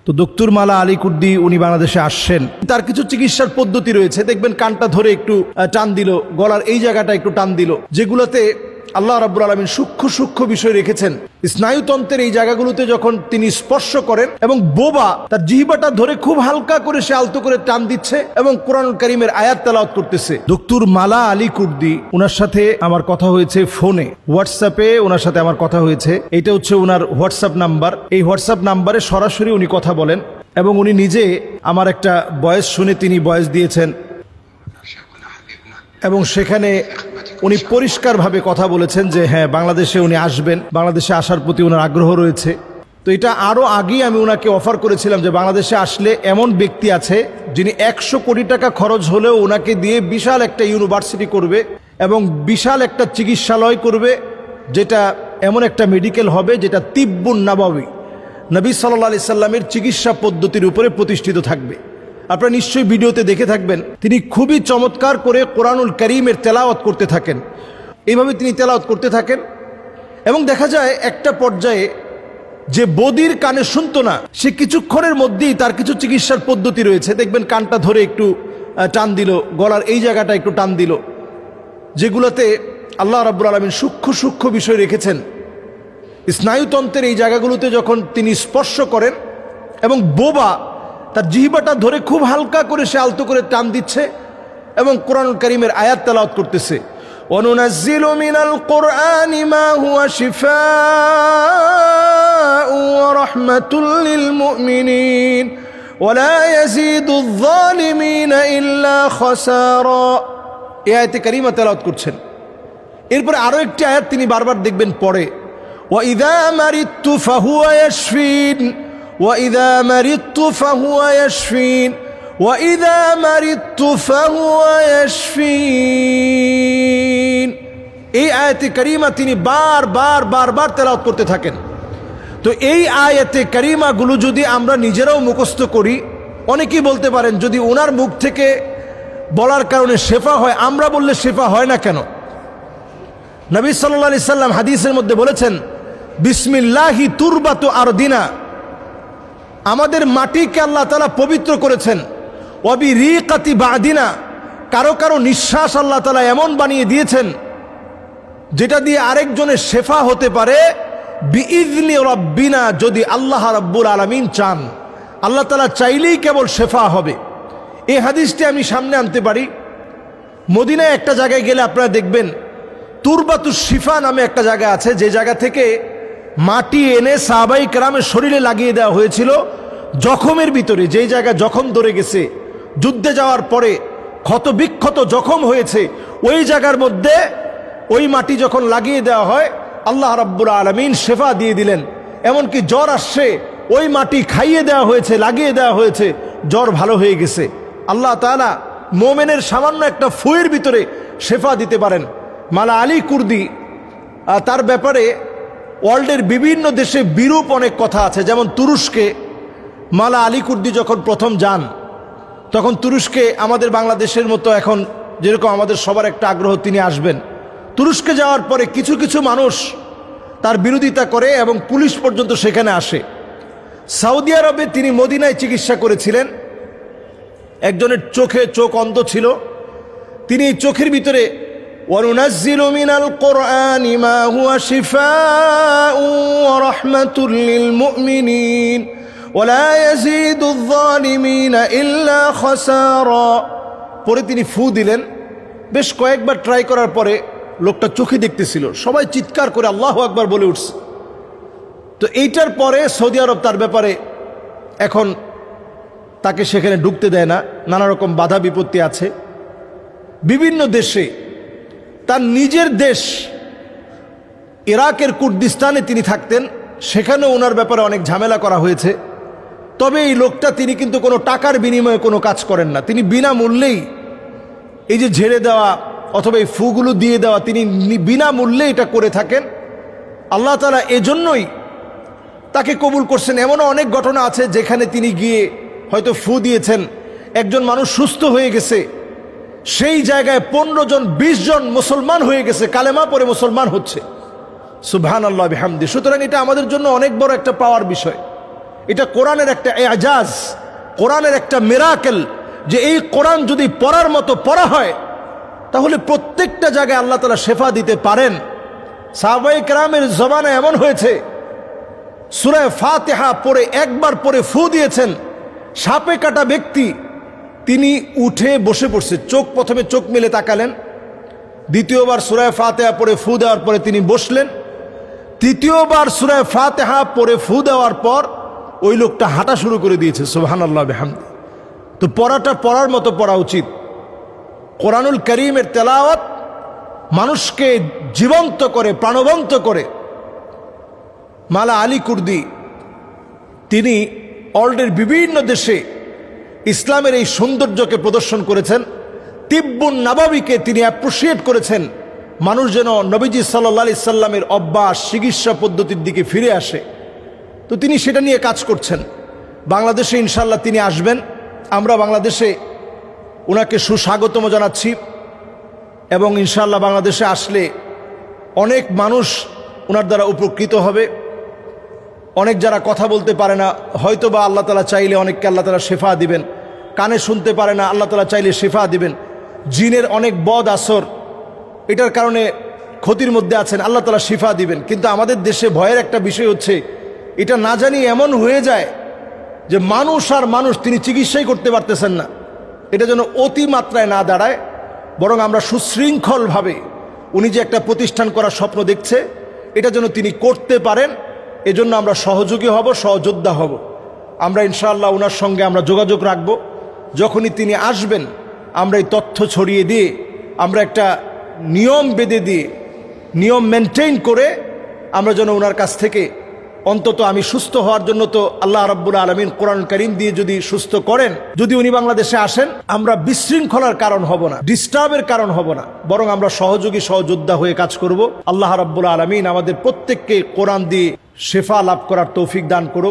তো দক্তুর মালা আলী কুর্দি উনি বাংলাদেশে আসছেন। তার কিছু চিকিৎসার পদ্ধতি রয়েছে, দেখবেন কানটা ধরে একটু টান দিল, গলার এই জায়গাটা একটু টান দিল, যেগুলোতে আল্লাহ রাব্বুল আলামিন সূক্ষ্ম সূক্ষ্ম বিষয় রেখেছেন। স্নায়ুতন্ত্রের এই জায়গাগুলোতে যখন তিনি স্পর্শ করেন এবং বোবা তার জিহ্বাটা ধরে খুব হালকা করে সে আলতো করে টান দিচ্ছে এবং কোরআনুল কারীমের আয়াত তেলাওয়াত করতেছে। দক্তুর মালা আলী কুর্দি, ওনার সাথে আমার কথা হয়েছে ফোনে, হোয়াটসঅ্যাপে ওনার সাথে আমার কথা হয়েছে। এটা হচ্ছে ওনার হোয়াটসঅ্যাপ নাম্বার। এই হোয়াটসঅ্যাপ নাম্বারে সরাসরি উনি কথা বলেন এবং উনি নিজে আমার একটা ভয়েস শুনে তিনি ভয়েস দিয়েছেন এবং সেখানে উনি পরিষ্কারভাবে কথা বলেছেন যে হ্যাঁ, বাংলাদেশে উনি আসবেন, বাংলাদেশে আসার প্রতি ওনার আগ্রহ রয়েছে। তো এটা আরও আগেই আমি ওনাকে অফার করেছিলাম যে বাংলাদেশে আসলে এমন ব্যক্তি আছে যিনি 100 কোটি টাকা খরচ হলেও ওনাকে দিয়ে বিশাল একটা ইউনিভার্সিটি করবে এবং বিশাল একটা চিকিৎসালয় করবে, যেটা এমন একটা মেডিকেল হবে যেটা তিব্বুন নাবাবী, নবী সাল্লাল্লাহু আলাইহি সাল্লামের চিকিৎসা পদ্ধতির উপরে প্রতিষ্ঠিত থাকবে। আপনারা নিশ্চয়ই ভিডিওতে দেখে থাকবেন, তিনি খুবই চমৎকার করে কোরআনুল কারীমের তেলাওয়াত করতে থাকেন। এইভাবে তিনি তেলাওয়াত করতে থাকেন এবং দেখা যায় একটা পর্যায়ে যে বদির কানে শুনতো না, সে কিছুক্ষণের মধ্যেই তার কিছু চিকিৎসার পদ্ধতি রয়েছে, দেখবেন কানটা ধরে একটু টান দিল, গলার এই জায়গাটা একটু টান দিল, যেগুলোতে আল্লাহ রাব্বুল আলামিন সূক্ষ্ম সূক্ষ্ম বিষয় রেখেছেন। স্নায়ুতন্ত্রের এই জায়গাগুলোতে যখন তিনি স্পর্শ করেন এবং বোবা তার জিহ্বাটা ধরে খুব হালকা করে সে আলতো করে টান দিচ্ছে এবং কোরআনুল কারীমের আয়াত তেলাওয়াত করতেছে। ওয়ানুনাজ্জিলু মিনাল কুরআনি মা হুয়া শিফাa'u ওয়া রাহমাতুল লিল মুমিনিন ওয়া লা ইয়াজিদুয যালিমিনা ইল্লা খাসারা। এই আয়াতে কারীমা তেলাওয়াত করছেন। এরপরে আরো একটি আয়াত তিনি বারবার দেখবেন পড়ে, ওয়া ইযা মারিদতু ফাহুয়া ইয়াশফিন وَإِذَا مَرِضْتُ فَهُوَ يَشْفِينِ وَإِذَا مَرِضْتُ فَهُوَ يَشْفِينِ। এই আয়াতে কারিমা তিনি বারবার তেলাওয়াত করতে থাকেন। তো এই আয়াতে কারিমাগুলো যদি আমরা নিজেরাও মুখস্থ করি, অনেকেই বলতে পারেন যদি ওনার মুখ থেকে বলার কারণে শেফা হয়, আমরা বললে শেফা হয় না কেন? নবী সাল্লাল্লাহু আলাইহি সাল্লাম হাদিসের মধ্যে বলেছেন, বিসমিল্লাহি তুরবাতু আরদিনা, আমাদের মাটিকে আল্লাহ তাআলা পবিত্র করেছেন। ওয়াবি রিকাতি বাদিনা, কারো কারো নিঃশ্বাস আল্লাহ তাআলা এমন বানিয়ে দিয়েছেন যেটা দিয়ে আরেকজনের শেফা হতে পারে বিইজনি রাব্বিনা, যদি আল্লাহ রাব্বুল আলামিন চান। আল্লাহ তাআলা চাইলেই কেবল শেফা হবে। এই হাদিসটি আমি সামনে আনতে পারি। মদিনায় একটা জায়গায় গেলে আপনারা দেখবেন তুরবাতুশ শিফা নামে একটা জায়গা আছে, যে জায়গা থেকে মাটি এনে সাহাবায়ে কেরামের শরীরে লাগিয়ে দেওয়া হয়েছিল জখমের ভিতরে, যেই জায়গা জখম ধরে গেছে, যুদ্ধে যাওয়ার পরে ক্ষত বিক্ষত জখম হয়েছে, ওই জায়গার মধ্যে ওই মাটি যখন লাগিয়ে দেওয়া হয় আল্লাহ রাব্বুল আলামিন শেফা দিয়ে দিলেন। এমনকি জ্বর আসছে, ওই মাটি খাইয়ে দেওয়া হয়েছে, লাগিয়ে দেওয়া হয়েছে, জ্বর ভালো হয়ে গেছে। আল্লাহ তাআলা মোমেনের সামান্য একটা ফুয়ের ভিতরে শেফা দিতে পারেন। মালা আলী কুর্দি, তার ব্যাপারে ওয়ার্ল্ডের বিভিন্ন দেশে বিরূপ অনেক কথা আছে। যেমন তুরস্কে মালা আলী কুর্দি যখন প্রথম যান, তখন তুরস্কে আমাদের বাংলাদেশের মতো এখন যেরকম আমাদের সবার একটা আগ্রহ তিনি আসবেন, তুরস্কে যাওয়ার পরে কিছু কিছু মানুষ তার বিরোধিতা করে এবং পুলিশ পর্যন্ত সেখানে আসে। সৌদি আরবে তিনি মদিনায় চিকিৎসা করেছিলেন। একজনের চোখ অন্ধ ছিল, তিনি চোখের ভিতরে وَنُنَزِّلُ مِنَ الْقُرْآنِ مَا هُوَ شِفَاءٌ وَرَحْمَةٌ لِلْمُؤْمِنِينَ وَلَا يَزِيدُ الظَّالِمِينَ إِلَّا خَسَارًا। পরে তিনি ফু দিলেন। বেশ কয়েকবার ট্রাই করার পরে লোকটা চোখে দেখতেছিল, সবাই চিৎকার করে আল্লাহু আকবার বলে উঠছে। তো এইটার পরে সৌদি আরব তার ব্যাপারে এখন তাকে সেখানে ঢুকতে দেয় না, নানা রকম বাধা বিপত্তি আছে। বিভিন্ন দেশে, তার নিজের দেশ ইরাকের কুর্দিস্তানে তিনি থাকতেন, সেখানেও ওনার ব্যাপারে অনেক ঝামেলা করা হয়েছে। তবে এই লোকটা তিনি কিন্তু কোনো টাকার বিনিময়ে কোনো কাজ করেন না, তিনি বিনামূল্যেই এই যে ঝেড়ে দেওয়া অথবা এই ফুগুলো দিয়ে দেওয়া, তিনি বিনামূল্যে এটা করে থাকেন। আল্লাহ তাআলা এজন্যই তাকে কবুল করছেন। এমনও অনেক ঘটনা আছে যেখানে তিনি গিয়ে হয়তো ফু দিয়েছেন, একজন মানুষ সুস্থ হয়ে গেছে, সেই জায়গায় 15 জন 20 জন মুসলমান হয়ে গেছে, কালেমা পড়ে মুসলমান হচ্ছে। সুবহানাল্লাহ বিহামদি। সুতরাং এটা আমাদের জন্য অনেক বড় একটা পাওয়ার বিষয়। এটা কোরআনের একটা এজাজ, কোরআনের একটা মিরাকেল, যে এই কোরআন যদি পড়ার মতো পড়া হয় তাহলে প্রত্যেকটা জায়গায় আল্লাহ তাআলা শেফা দিতে পারেন। সাহাবায়ে কেরামের জমানায় এমন হয়েছে, সূরা ফাতিহা পড়ে একবার পড়ে ফু দিয়েছেন, সাপে কাটা ব্যক্তি তিনি উঠে বসে পড়ছে, প্রথমে চোখ মেলে তাকালেন, দ্বিতীয়বার সূরা ফাতিহা পড়ে ফু দেওয়ার পরে তিনি বসলেন, তৃতীয়বার সূরা ফাতিহা পড়ে ফু দেওয়ার পর ওই লোকটা হাঁটা শুরু করে দিয়েছে। সুবহানাল্লাহ বিহামদি। তো পড়াটা পড়ার মতো পড়া উচিত। কোরআনুল কারীমের তেলাওয়াত মানুষকে জীবন্ত করে, প্রাণবন্ত করে। মালা আলী কুর্দি তিনি ওয়ার্ল্ডের বিভিন্ন দেশে ইসলামের এই সৌন্দর্যকে প্রদর্শন করেছেন। তিব্বুন নাবাবিকে তিনি অ্যাপ্রিসিয়েট করেছেন, মানুষ যেন নবীজি সাল্লাল্লাহু আলাইহি সাল্লামের অভ্যাস চিকিৎসা পদ্ধতির দিকে ফিরে আসে। তো তিনি সেটা নিয়ে কাজ করছেন। বাংলাদেশে ইনশাল্লাহ তিনি আসবেন, আমরা বাংলাদেশে ওনাকে সুস্বাগতম জানাচ্ছি, এবং ইনশাল্লাহ বাংলাদেশে আসলে অনেক মানুষ ওনার দ্বারা উপকৃত হবে। অনেক যারা কথা বলতে পারে না, হয়তো বা আল্লাহ তাআলা চাইলে অনেককে আল্লাহ তাআলা শেফা দিবেন, কানে শুনতে পারে না, আল্লাহ তাআলা চাইলে শেফা দিবেন। জিনের অনেক বদ আসর, এটার কারণে ক্ষতির মধ্যে আছেন, আল্লাহ তাআলা শিফা দিবেন। কিন্তু আমাদের দেশে ভয়ের একটা বিষয় হচ্ছে, এটা না জানি এমন হয়ে যায় যে মানুষ আর মানুষ তিনি চিকিৎসাই করতে পারতেছেন না। এটা যেন অতিমাত্রায় না দাঁড়ায়, বরং আমরা সুশৃঙ্খলভাবে উনি যে একটা প্রতিষ্ঠান করার স্বপ্ন দেখছে এটা যেন তিনি করতে পারেন, এজন্য আমরা সহযোগী হব, সহযোদ্ধা হব। আমরা ইনশাআল্লাহ ওনার সঙ্গে আমরা যোগাযোগ রাখব। যখনই তিনি আসবেন আমরা এই তথ্য ছড়িয়ে দিয়ে, আমরা একটা নিয়ম বেঁধে দিয়ে, নিয়ম মেনটেন করে আমরা যেন ওনার কাছ থেকে অন্তত, আমি সুস্থ হওয়ার জন্য তো আল্লাহ রাব্বুল আলামিন কোরআন কারীম দিয়ে যদি সুস্থ করেন, যদি উনি বাংলাদেশে আসেন আমরা বিশৃঙ্খলার কারণ হব না, ডিস্টার্বের কারণ হব না, বরং আমরা সহযোগী সহযোদ্ধা হয়ে কাজ করব। আল্লাহ রাব্বুল আলামিন আমাদের প্রত্যেককে কোরআন দিয়ে শেফা লাভ করার তৌফিক দান করুক।